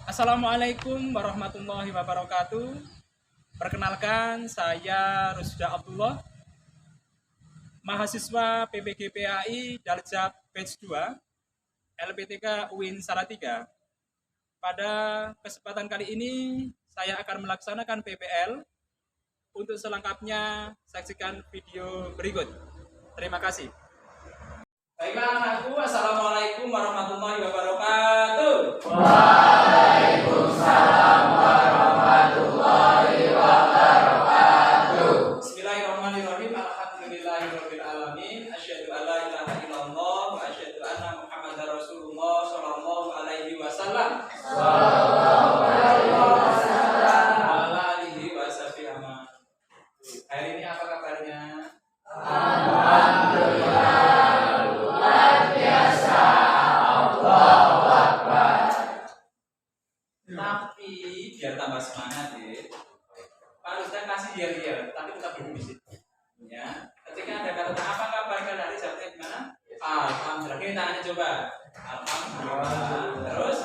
Assalamualaikum warahmatullahi wabarakatuh. Perkenalkan, saya Rusda Abdullah, mahasiswa PPG PAI Daljab Batch 2, LPTK UIN Salatiga. Pada kesempatan kali ini, saya akan melaksanakan PPL. Untuk selengkapnya, saksikan video berikut. Terima kasih. Baiklah anakku, Assalamualaikum warahmatullahi wabarakatuh. Waalaikumsalam warahmatullahi wabarakatuh. Bismillahirrahmanirrahim. Alhamdulillahirabbil alamin. Asyhadu an la ilaha illallah wa asyhadu anna Muhammadar Rasulullah sallallahu alaihi wasallam. Sallallahu alaihi wasallam. Wa alihi washabihi aman. Hari ini apa kabarnya? Alhamdulillah. Luar biasa. Allahu Akbar. Tapi biar tambah semangat ya, Pak Ustaz kasih diam-diam, tapi tetap duduk di situ. Ya, ketika ada kata apa kabar kalian hari jawabnya gimana? Alhamdulillah. Ini tangannya coba. Alhamdulillah. Terus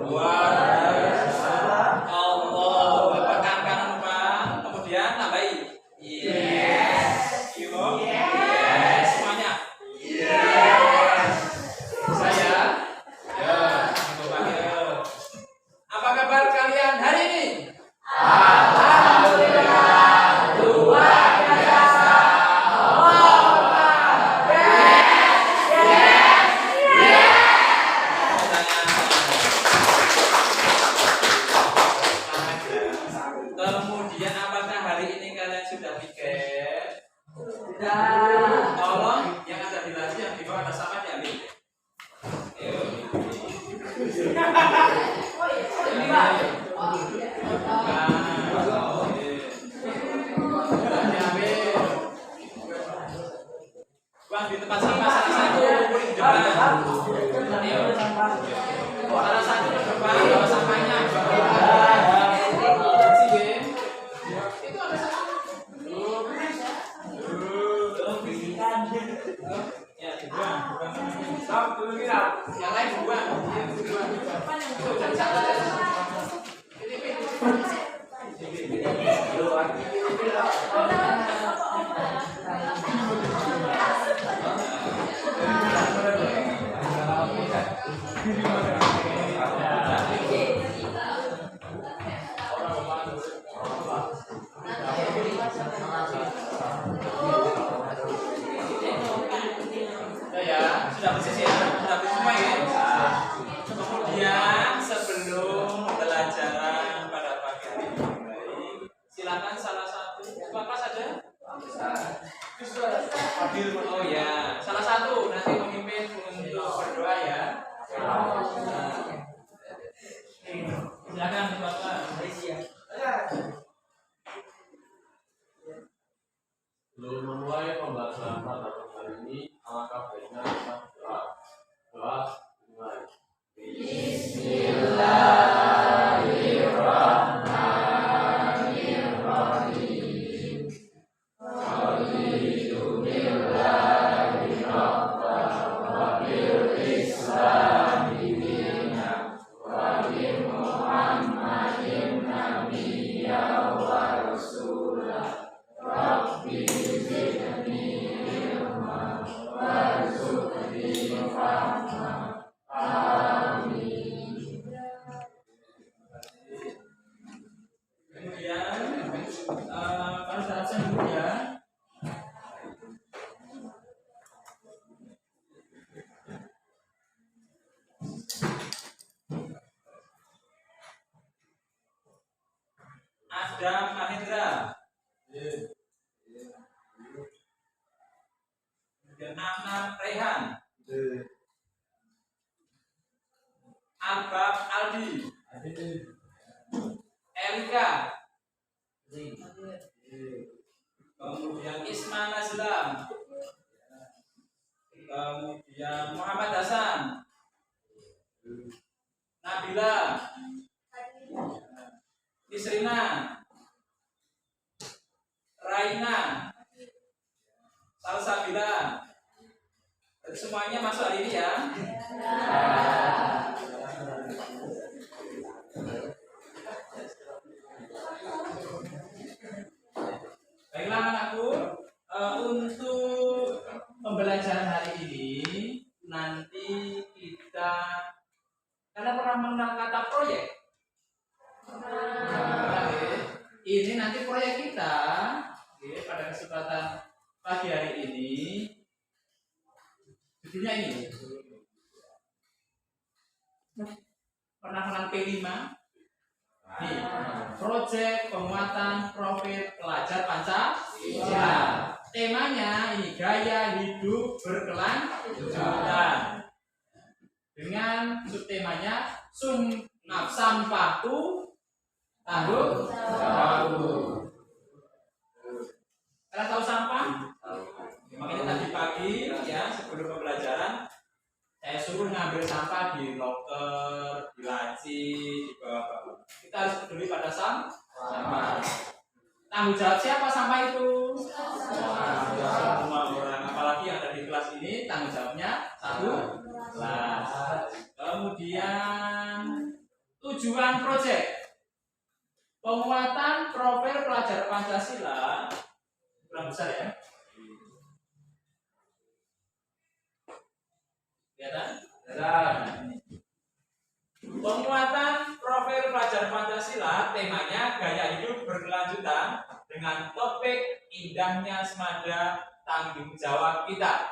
luar biasa. Allahu Akbar. Kanan Pak. Kemudian tambahi. Yes. Yuk. Yes. Semuanya. Yes. Saya. Ya, coba ya. Apa kabar kalian hari ini? Alhamdulillah. Luar biasa. Allahu Akbar. Kemudian apakah hari ini kalian sudah piket? Sudah. Tolong yang ada di laci yang di bawah ada sama diambil. Buang di tempat sampah salah satu kumpulin di depan. Ayo. Salah satu ke depan bawa sampahnya. Itu ada satu. Ya, dibuang. Stop, dulu kita. Yang lain dibuang. Itu dari satu. Sudah bersih ya, sudah bersih semua ya. Kemudian sebelum pembelajaran pada pagi hari ini, silakan salah satu apa saja? Oh ya, salah satu nanti memimpin untuk berdoa ya. Silakan Bapak. Sebelum memulai pembahasan pada hari ini, alangkah baiknya kita berdoa. Doa dimulai. Bismillahirrahmanirrahim. Raditu billahi rabban wa bil islami dinan wa bi Muhammadin nabiyyan wa rasulah. Rabbi zidni ilma warzuqni fahma. Amin. Kemudian pada saat selanjutnya Adam Mahendra, kemudian Nana Rehan, Albab Aldi, Erika, kemudian Isma Nazlam, kemudian Muhammad Hasan, Nabila, Isrina, Raina, Salsabila. Semuanya masuk hari ini ya. pernah mengenal kata proyek? Ini nanti proyek kita pada kesempatan pagi hari ini. Judulnya ini. Pernah kenal P5? Nih, proyek penguatan profil pelajar Pancasila. Temanya ini gaya hidup berkelanjutan. Dengan subtemanya sampahku tanggung jawabku. Kalian tahu sampah? Makanya tadi pagi ya sebelum pembelajaran saya suruh ngambil sampah di loker, di laci, di bawah. Kita harus peduli pada sampah. Tanggung jawab siapa sampah itu? Semua orang, apalagi yang ada di kelas ini tanggung jawabnya satu kelas. Kemudian tujuan proyek penguatan profil pelajar Pancasila kurang besar ya. Penguatan profil pelajar Pancasila, temanya gaya hidup berkelanjutan dengan topik indahnya semada tanggung jawab kita.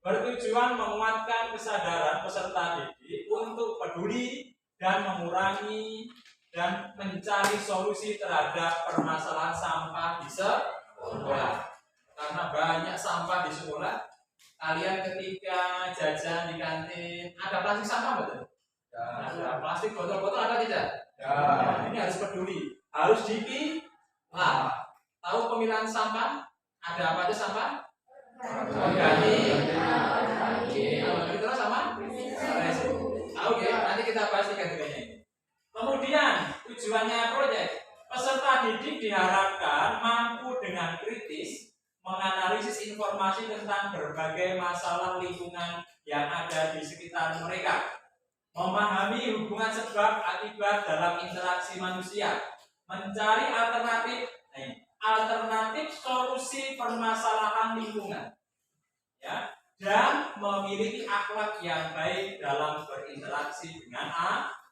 Bertujuan menguatkan kesadaran peserta didik untuk peduli dan mengurangi dan mencari solusi terhadap permasalahan sampah di sekolah. Karena banyak sampah di sekolah. Kalian ketika jajan di kantin ada plastik sampah betul? Ada plastik botol-botol ada tidak? Ya. Ini harus peduli, harus dipilah. Tahu pemilahan sampah? Ada apa aja sampah? Organik. Terus sama? Tahu ya? Nanti kita bahas tiga-tiganya ini. Kemudian tujuannya proyek peserta didik diharapkan mampu dengan kritis menganalisis informasi tentang berbagai masalah lingkungan yang ada di sekitar mereka, memahami hubungan sebab akibat dalam interaksi manusia, mencari alternatif solusi permasalahan lingkungan, ya, dan memiliki akhlak yang baik dalam berinteraksi dengan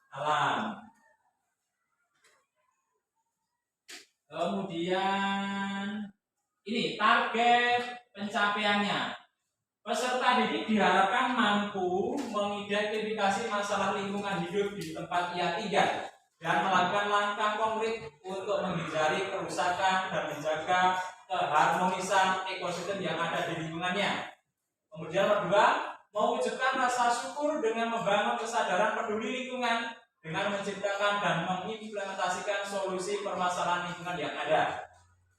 alam. Kemudian ini target pencapaiannya. Peserta didik diharapkan mampu mengidentifikasi masalah lingkungan hidup di tempat ia tinggal dan melakukan langkah konkret untuk menghindari kerusakan dan menjaga keharmonisan ekosistem yang ada di lingkungannya. Kemudian kedua, mewujudkan rasa syukur dengan membangun kesadaran peduli lingkungan dengan menciptakan dan mengimplementasikan solusi permasalahan lingkungan yang ada.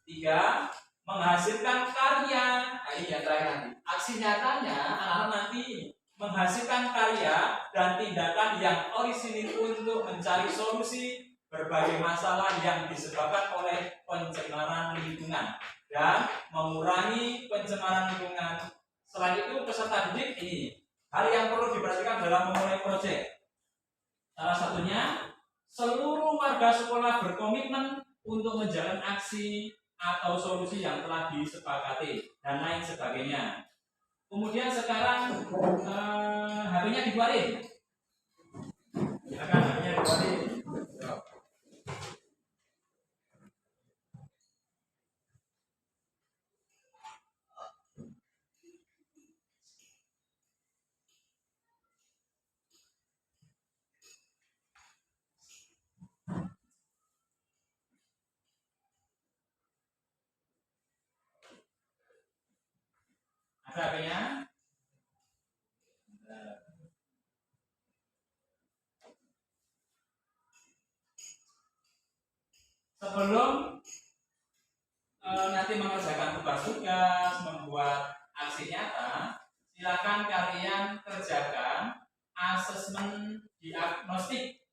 Tiga, menghasilkan karya. Ini yang terakhir nanti. Aksi nyatanya anak-anak nanti menghasilkan karya dan tindakan yang orisinil untuk mencari solusi berbagai masalah yang disebabkan oleh pencemaran lingkungan dan mengurangi pencemaran lingkungan. Selain itu peserta didik ini hal yang perlu diperhatikan dalam memulai proyek. Salah satunya seluruh warga sekolah berkomitmen untuk menjalankan aksi atau solusi yang telah disepakati dan lain sebagainya. Kemudian sekarang HP-nya dikeluarin. Silakan HP-nya dikeluarin. Ada HP-nya? Sebelum nanti mengerjakan tugas-tugas, membuat aksi nyata, silakan kalian kerjakan asesmen diagnostik.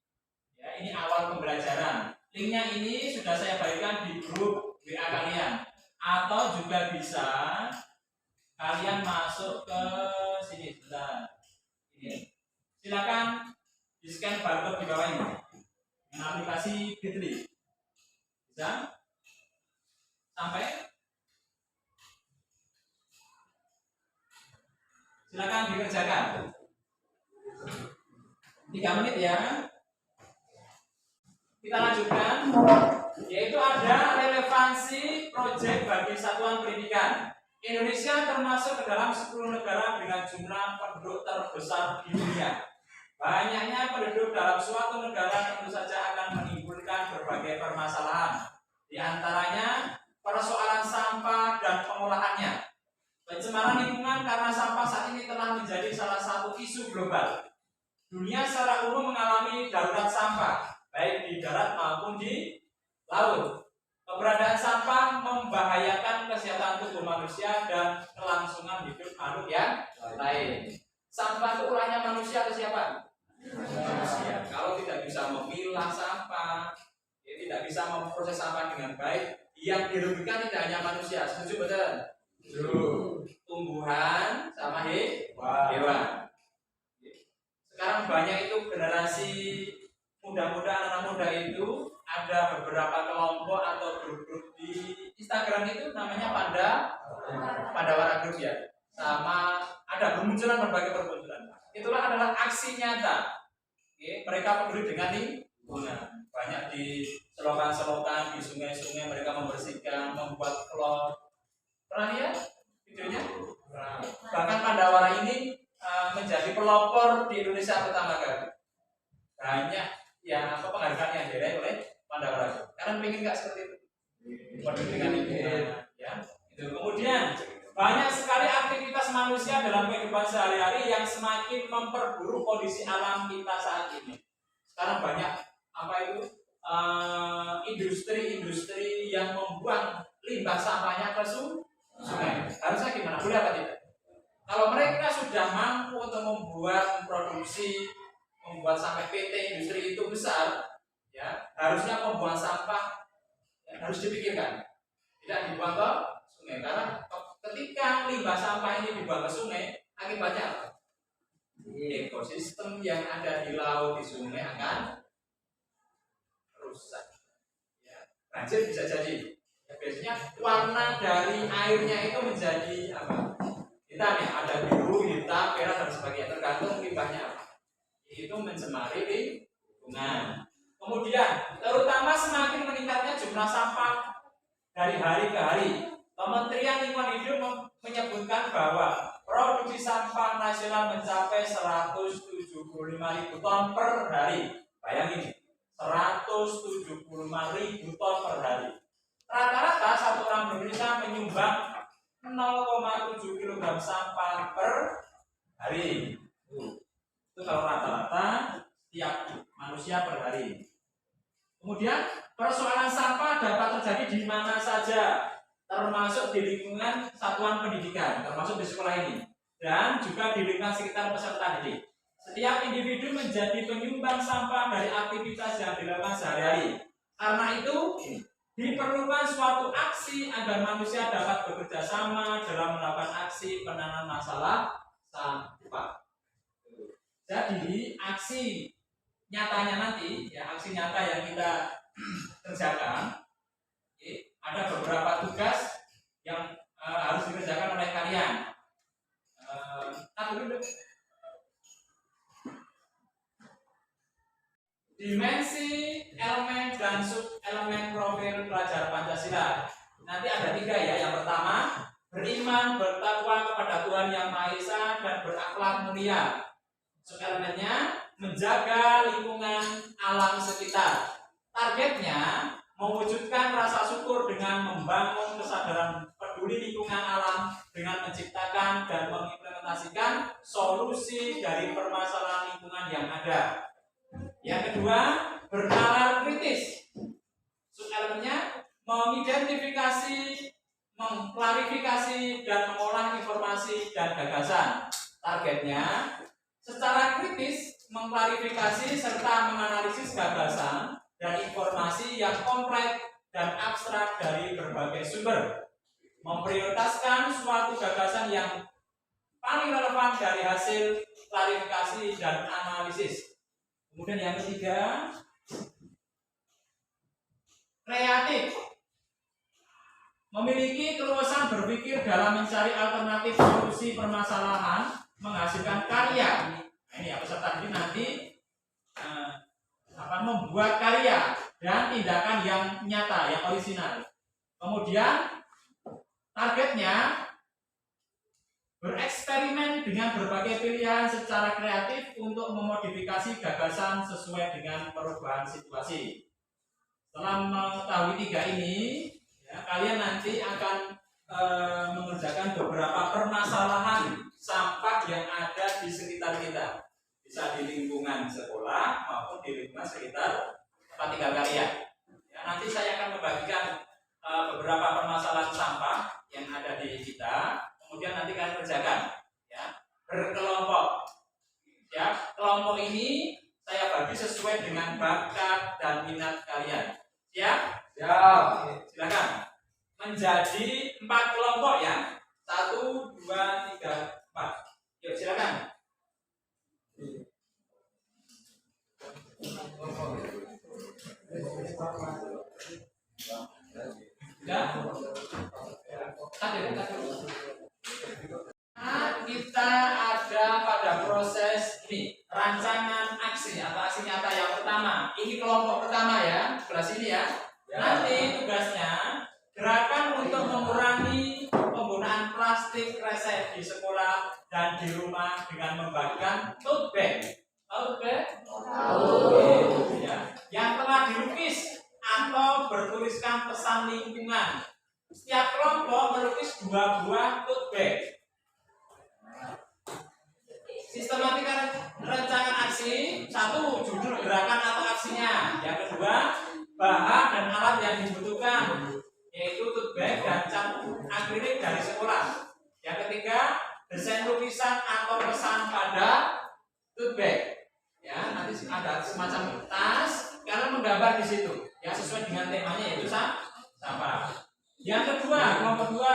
Ya, ini awal pembelajaran. Linknya ini sudah saya bagikan di grup WA kalian, atau juga bisa kalian masuk ke sini sebentar. Ini. Silakan di scan barcode di bawah ini dengan aplikasi Bitly. Bisa? Sampai? Silakan dikerjakan. 3 menit ya. Kita lanjutkan, yaitu ada relevansi proyek bagi satuan pendidikan. Indonesia termasuk ke dalam 10 negara dengan jumlah penduduk terbesar di dunia. Banyaknya penduduk dalam suatu negara tentu saja akan menimbulkan berbagai permasalahan. Di antaranya persoalan sampah dan pengolahannya. Pencemaran lingkungan karena sampah saat ini telah menjadi salah satu isu global. Dunia secara umum mengalami darurat sampah, baik di darat maupun di laut. Keberadaan sampah membahayakan kesehatan tubuh manusia dan kelangsungan hidup makhluk yang lain. Sampah itu ulahnya manusia atau siapa? Manusia. Kalau tidak bisa memilah sampah, ya tidak bisa memproses sampah dengan baik, yang dirugikan tidak hanya manusia. Setuju betul? Tumbuhan sama hewan. Sekarang banyak itu generasi muda-muda, anak muda itu ada beberapa kelompok atau grup-grup di Instagram itu namanya Pandawara Group ya. Sama ada bermunculan berbagai permunculan. Itulah adalah aksi nyata. Oke, mereka peduli dengan lingkungan. Banyak di selokan-selokan, di sungai-sungai mereka membersihkan, membuat klot. Pernah lihat videonya? Bahkan Pandawara ini menjadi pelopor di Indonesia pertama kali. Banyak yang penghargaan yang diraih oleh Pandawara. Karena pengen nggak seperti itu? Peduli dengan lingkungan. Ya. Itu. Kemudian banyak sekali aktivitas manusia dalam kehidupan sehari-hari yang semakin memperburuk kondisi alam kita saat ini. Sekarang banyak industri-industri yang membuang limbah sampahnya ke sungai. Harusnya gimana? Boleh apa tidak? Kalau mereka sudah mampu untuk membuat sampai PT industri itu besar, ya harusnya pembuangan sampah ya, harus dipikirkan, tidak dibuang ke sungai. Karena ketika limbah sampah ini dibuang ke sungai, akibatnya apa? Ekosistem yang ada di laut, di sungai akan rusak. Ya, banjir bisa jadi. Ya, biasanya warna dari airnya itu menjadi apa? Hitam ya, ada biru, hitam, merah dan sebagainya, tergantung limbahnya apa. Itu mencemari lingkungan. Kemudian, terutama semakin meningkatnya jumlah sampah dari hari ke hari. Kementerian Lingkungan Hidup menyebutkan bahwa produksi sampah nasional mencapai 175.000 ton per hari. Bayangin, 175.000 ton per hari. Rata-rata satu orang Indonesia menyumbang 0,7 kg sampah per hari. Itu kalau rata-rata setiap manusia per hari. Kemudian persoalan sampah dapat terjadi di mana saja, termasuk di lingkungan satuan pendidikan, termasuk di sekolah ini, dan juga di lingkungan sekitar peserta didik. Setiap individu menjadi penyumbang sampah dari aktivitas yang dilakukan sehari-hari. Karena itu diperlukan suatu aksi agar manusia dapat bekerja sama dalam melakukan aksi penanganan masalah sampah. Jadi aksi nyatanya nanti, ya aksi nyata yang kita kerjakan, ada beberapa tugas yang harus dikerjakan oleh kalian. Dimensi, elemen, dan sub-elemen profil pelajar Pancasila. Nanti ada 3 ya. Yang pertama, beriman, bertakwa kepada Tuhan Yang Maha Esa dan berakhlak mulia. Sub-elemennya, menjaga lingkungan alam sekitar. Targetnya, mewujudkan rasa syukur dengan membangun kesadaran peduli lingkungan alam dengan menciptakan dan mengimplementasikan solusi dari permasalahan lingkungan yang ada. Yang kedua, bernalar kritis. Sub-elemennya mengidentifikasi, mengklarifikasi, dan mengolah informasi dan gagasan. Targetnya, secara kritis mengklarifikasi serta menganalisis gagasan dan informasi yang kompleks dan abstrak dari berbagai sumber. Memprioritaskan suatu gagasan yang paling relevan dari hasil klarifikasi dan analisis. Kemudian yang ketiga, kreatif. Memiliki keluasan berpikir dalam mencari alternatif solusi permasalahan, menghasilkan karya. Nah, ini ya peserta ini nanti membuat karya dan tindakan yang nyata, yang orisinal. Kemudian targetnya bereksperimen dengan berbagai pilihan secara kreatif untuk memodifikasi gagasan sesuai dengan perubahan situasi. Setelah mengetahui 3 ini, ya, kalian nanti akan mengerjakan beberapa permasalahan sampah yang ada di sekitar kita, bisa di lingkungan sekolah maupun di lingkungan sekitar tempat tinggal kalian. Ya, nanti saya akan membagikan beberapa permasalahan sampah yang ada di kita, kemudian nanti kalian kerjakan, ya, berkelompok. Ya, kelompok ini saya bagi sesuai dengan bakat dan minat kalian. Siap? Siap. Silakan. Menjadi 4 kelompok ya. 1, 2, 3, 4. Yuk silakan. Ya. Kita ada pada proses ini, rancangan aksi atau aksi nyata yang pertama. Ini kelompok pertama ya, sebelah sini ya. Nanti tugasnya gerakan untuk mengurangi penggunaan plastik resek di sekolah dan di rumah dengan membagikan tote bag. Tote bag? Ya, yang telah dilukis atau bertuliskan pesan lingkungan. Setiap kelompok melukis 2 buah tote bag. Sistematika rancangan aksi, 1, judul gerakan atau aksinya. Yang kedua, bahan dan alat yang dibutuhkan, yaitu tote bag dan cat akrilik dari sekolah. Yang ketiga, desain lukisan atau pesan pada tote bag. Ya, nanti ada semacam tas, kalian menggambar di situ. Ya, sesuai dengan temanya yaitu sampah. Yang kedua, kelompok 2.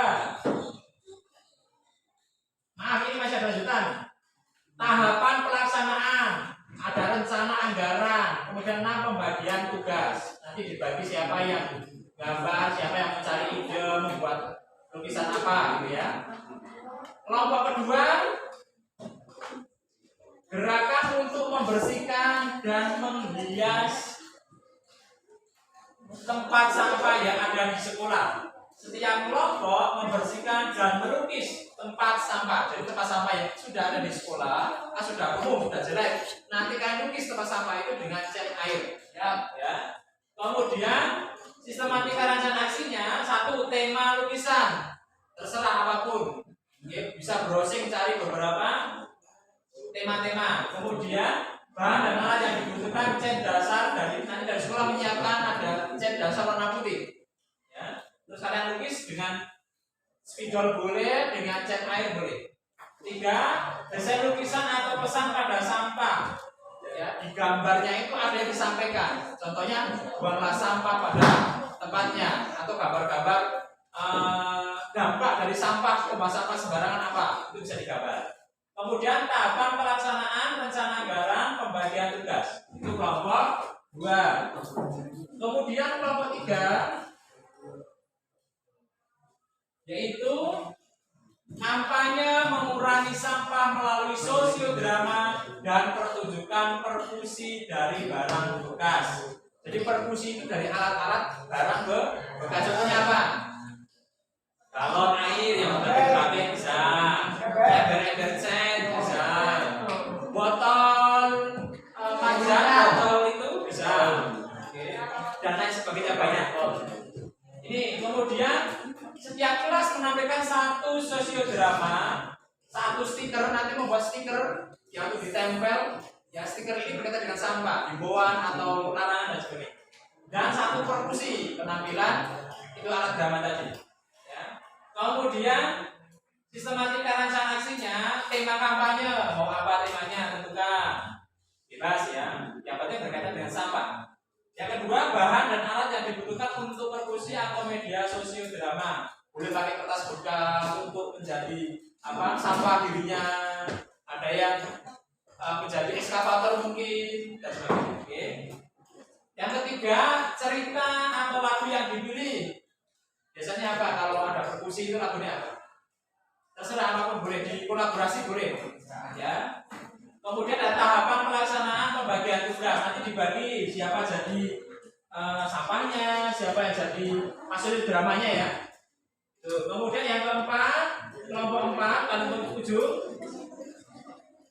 Maaf, ini masih ada lanjutan. Tahapan pelaksanaan, ada rencana anggaran, kemudian pembagian tugas. Nanti dibagi siapa yang gambar, siapa yang mencari ide, membuat lukisan apa gitu ya. Kelompok kedua, gerakan untuk membersihkan dan menghias tempat sampah yang ada di sekolah. Setiap kelompok membersihkan dan melukis tempat sampah. Jadi tempat sampah yang sudah ada di sekolah, sudah umum, sudah jelek. Nanti kalian lukis tempat sampah itu dengan cat air. Ya. Kemudian sistematika rancangan aksinya, 1, tema lukisan. Terserah apapun. Oke, bisa browsing cari beberapa tema-tema. Kemudian bahan dan alat yang dibutuhkan, cat dasar dari sekolah menyiapkan ada cat dasar warna putih. Ya. Terus kalian lukis dengan spidol boleh, dengan cat air boleh. 3, desain lukisan atau pesan pada sampah. Ya, di gambarnya itu ada yang disampaikan. Contohnya, buanglah sampah pada tempatnya, atau gambar-gambar dampak dari sampah ke sampah sembarangan apa, itu bisa digambar. Kemudian tahapan pelaksanaan rencana anggaran pembagian tugas, itu kelompok 2. Kemudian kelompok 3, yaitu kampanye mengurangi sampah melalui sosiodrama dan pertunjukan perkusi dari barang bekas. Jadi perkusi itu dari alat-alat barang bekas. Contohnya apa? Galon air yang dipakai bisa, ember-ember cat bisa, botol panjang botol itu bisa, dan lain sebagainya banyak. Ini kemudian setiap kelas menampilkan 1 sosiodrama, 1 stiker, nanti membuat stiker yang ditempel. Ya, stiker ini berkaitan dengan sampah, himbauan atau larangan dan sebagainya. Dan 1 perkusi, penampilan itu alat drama tadi. Ya. Kemudian sistematika rancangan aksinya, tema kampanye, mau apa temanya tentukan, bebas ya. Yang penting berkaitan dengan sampah. Yang kedua, bahan dan alat yang dibutuhkan untuk perkusi atau media sosiodrama. Boleh pakai kertas bekas untuk menjadi sampah dirinya. Ada yang menjadi ekskavator mungkin dan sebagainya. Oke. Yang ketiga, cerita atau lagu yang dipilih. Biasanya apa? Kalau ada perkusi itu lagunya apa? Terserah, apapun boleh, dikolaborasi boleh. Ya. Kemudian ada tahapan pelaksanaan pembagian tugas. Nanti dibagi siapa jadi sampahnya, siapa yang jadi masuk dramanya ya. Tuh, kemudian yang keempat, kelompok 4 paling ujung,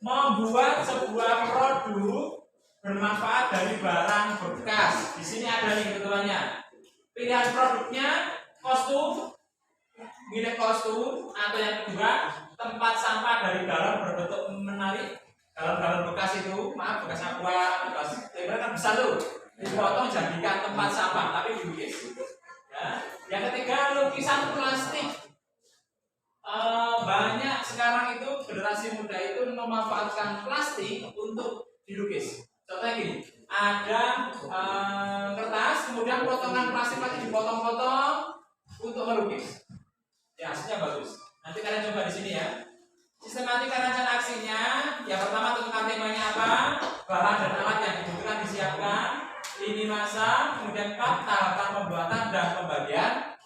membuat sebuah produk bermanfaat dari barang bekas. Di sini ada nih ketentuannya. Pilihan produknya kostum, milik kostum, atau yang kedua tempat sampah dari galon berbentuk menarik. Galon-galon bekas itu, maaf bekas aqua, bekas kan besar tuh, dipotong jadikan tempat sampah tapi dilukis. Ya. Yang ketiga lukisan plastik. Banyak sekarang itu generasi muda itu memanfaatkan plastik untuk dilukis. Contohnya gini, ada kertas, kemudian potongan plastik dipotong-potong untuk melukis. Ya, hasilnya bagus. Nanti kalian coba di sini ya. Sistematika rancangan aksinya, yang pertama tentukan temanya apa, bahan dan alat yang dibutuhkan disiapkan, lini masa, kemudian tahapan pembuatan dan pembagian.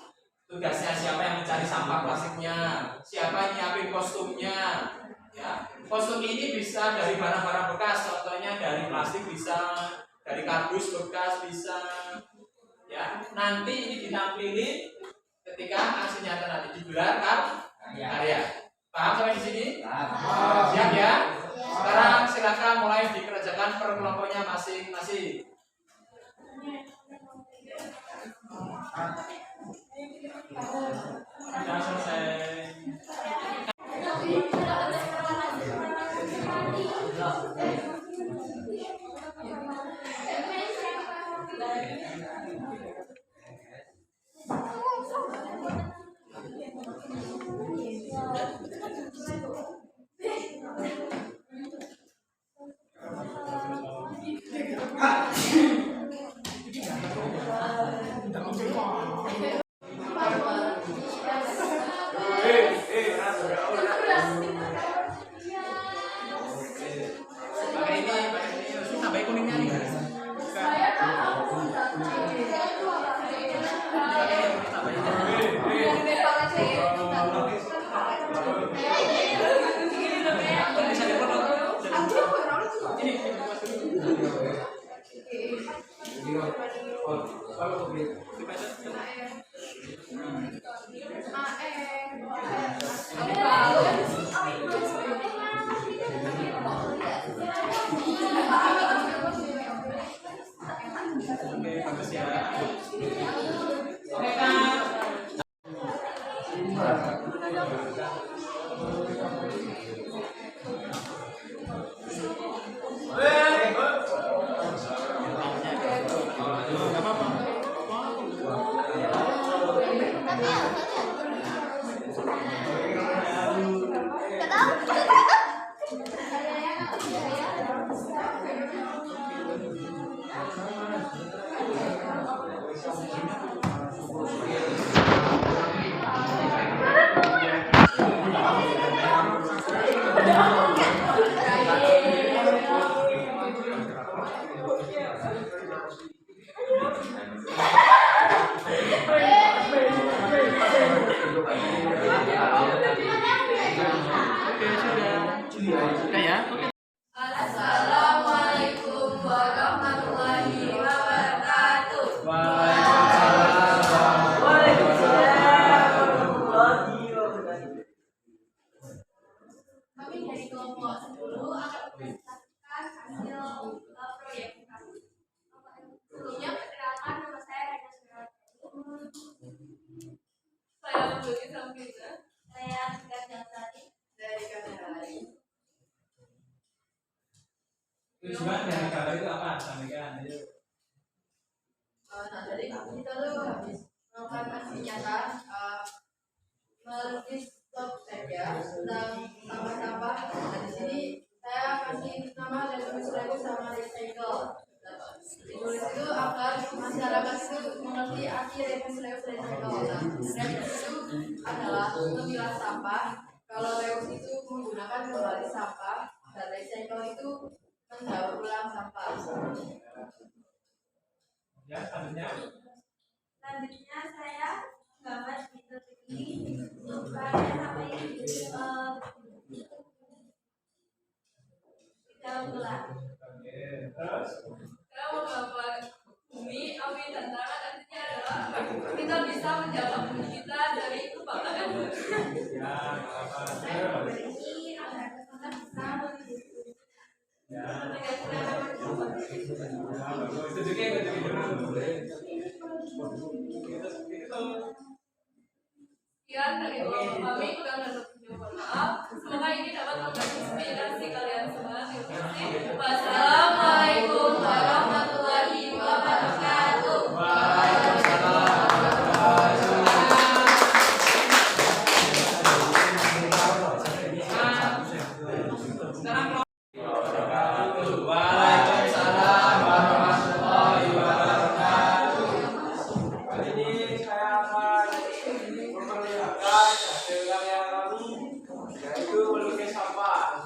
Tugasnya siapa yang mencari sampah plastiknya, siapa yang nyiapin kostumnya. Ya, kostum ini bisa dari barang-barang bekas, contohnya dari plastik bisa, dari kardus bekas bisa. Ya, nanti ini ditampilin ketika aksi nyata nanti digelar karya. Paham sampai di sini? Siap ya? Sekarang silakan mulai dikerjakan per kelompoknya masing-masing. Sudah selesai. Assalamualaikum warahmatullahi wabarakatuh. Kami dari kelompok 10 akan mempresentasikan hasil proyek kami. Sebelumnya perkenalkan, nama saya Rena Surawati. Saya Lutfi Sampiza. Saya Tika Jansari dari Kanadari. Tujuan dari gambar itu apa? Sampaikan. Nah, jadi kita tuh habis melakukan aksi nyata melukis top saja tentang sampah-sampah. Nah, di sini saya kasih nama dan tulis lagu sama recycle. Ditulis itu agar masyarakat itu mengerti arti recycle. Nah, recycle itu adalah memilah sampah. Kalau reus itu menggunakan kembali sampah dan recycle itu mendaur ulang sampah. Ya, selanjutnya Saya gambar di titik ini supaya sampai dalam gelas. oke, terus Saya menggambar bumi, api, bisa menjawab kita dari kebanggaan. Ya, apa? Ya. Itu juga Sekian dari Bapak kami, kurang dan lebihnya mohon maaf. Semoga ini dapat memberi inspirasi kalian semua. Terima kasih. Wassalamualaikum warahmatullahi wabarakatuh. Waalaikumsalam warahmatullahi wabarakatuh. Kali ini saya akan memperlihatkan hasil karya kami, yaitu melukis sampah.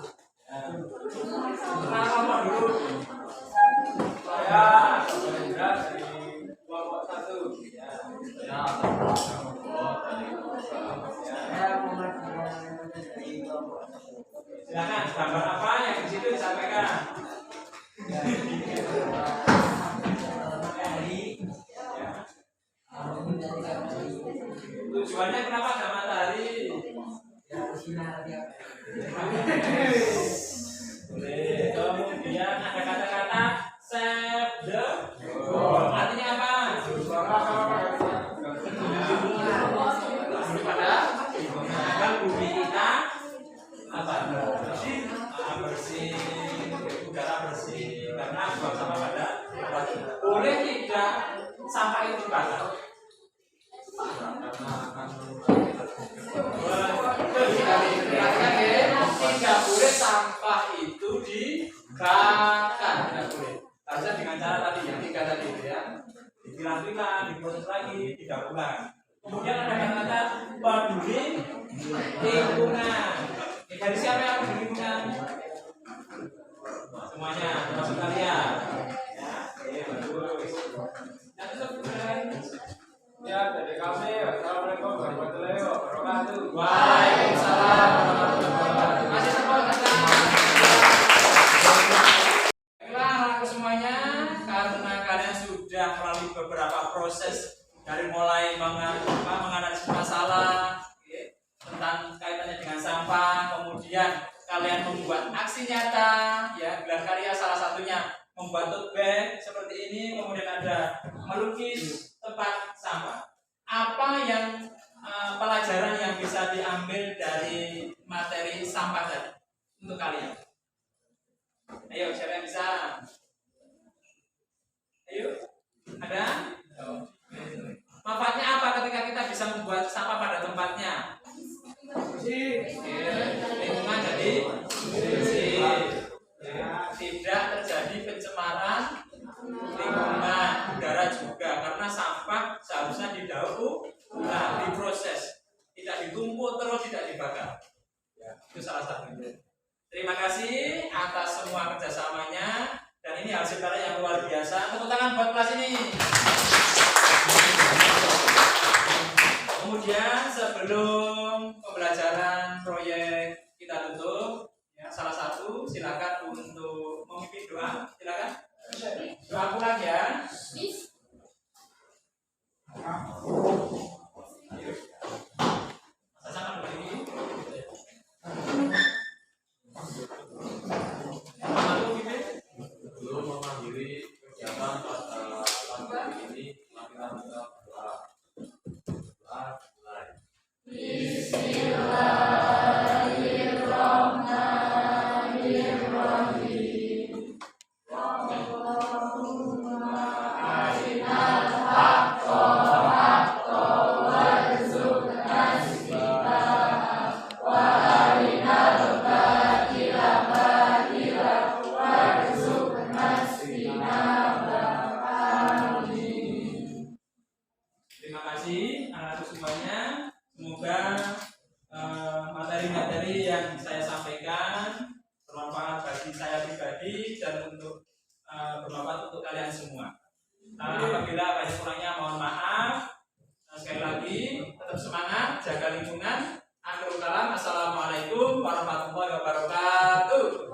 Perkenalkan dulu, saya Hendra dari kelompok 1. Saya atas nama kelompok dari Silakan, gambar apa yang di situ disampaikan. Tujuannya kenapa ada matahari? Kemudian ada kata-kata save the world. Artinya apa? Pada agar bumi kita apa? Bersih, udara bersih. Karena buang sampah pada boleh tidak sampah itu bakar. Tidak boleh sampah itu dibakar, tidak boleh. Harusnya dengan cara tadi yang 3 tadi itu ya, dipilah-pilah, diproses lagi, didaur ulang. Kemudian ada kata-kata peduli lingkungan. Dari siapa yang peduli lingkungan? Semuanya, termasuk kalian. Ya, bagus. Yang itu Ya, dari kami. Assalamualaikum warahmatullahi wabarakatuh. Waalaikumsalam warahmatullahi wabarakatuh. Masih tepuk tangan. Baiklah semuanya, karena kalian sudah melalui beberapa proses dari mulai menganalisis masalah tentang kaitannya dengan sampah, kemudian kalian membuat aksi nyata, ya gelar karya salah satunya membuat tote bag seperti ini, kemudian ada melukis tempat sampah. Apa yang pelajaran yang bisa diambil dari materi sampah tadi untuk kalian? Ayo, siapa yang bisa? Ayo, ada? Manfaatnya apa ketika kita bisa membuat sampah pada tempatnya? Lingkungan jadi bersih. Tidak terjadi pencemaran lingkungan, udara juga, karena sampah seharusnya didaur ulang, diproses, tidak ditumpuk terus, tidak dibakar. Itu salah satunya. Terima kasih atas semua kerjasamanya, dan ini hasil karya yang luar biasa. Tepuk tangan buat kelas ini. Kemudian sebelum pembelajaran proyek kita tutup, ya, salah satu silakan untuk memimpin doa. Silakan. Doa pulang ya. Ayo. Sangat berdiri. Sebelum mengakhiri kegiatan pada pagi ini, kita berdoa. Terima kasih anak-anak semuanya. Semoga materi-materi yang saya sampaikan bermanfaat bagi saya pribadi dan untuk bermanfaat untuk kalian semua. Apabila banyak kurangnya mohon maaf. Sekali lagi tetap semangat, jaga lingkungan. Akhirul kalam, assalamualaikum warahmatullahi wabarakatuh.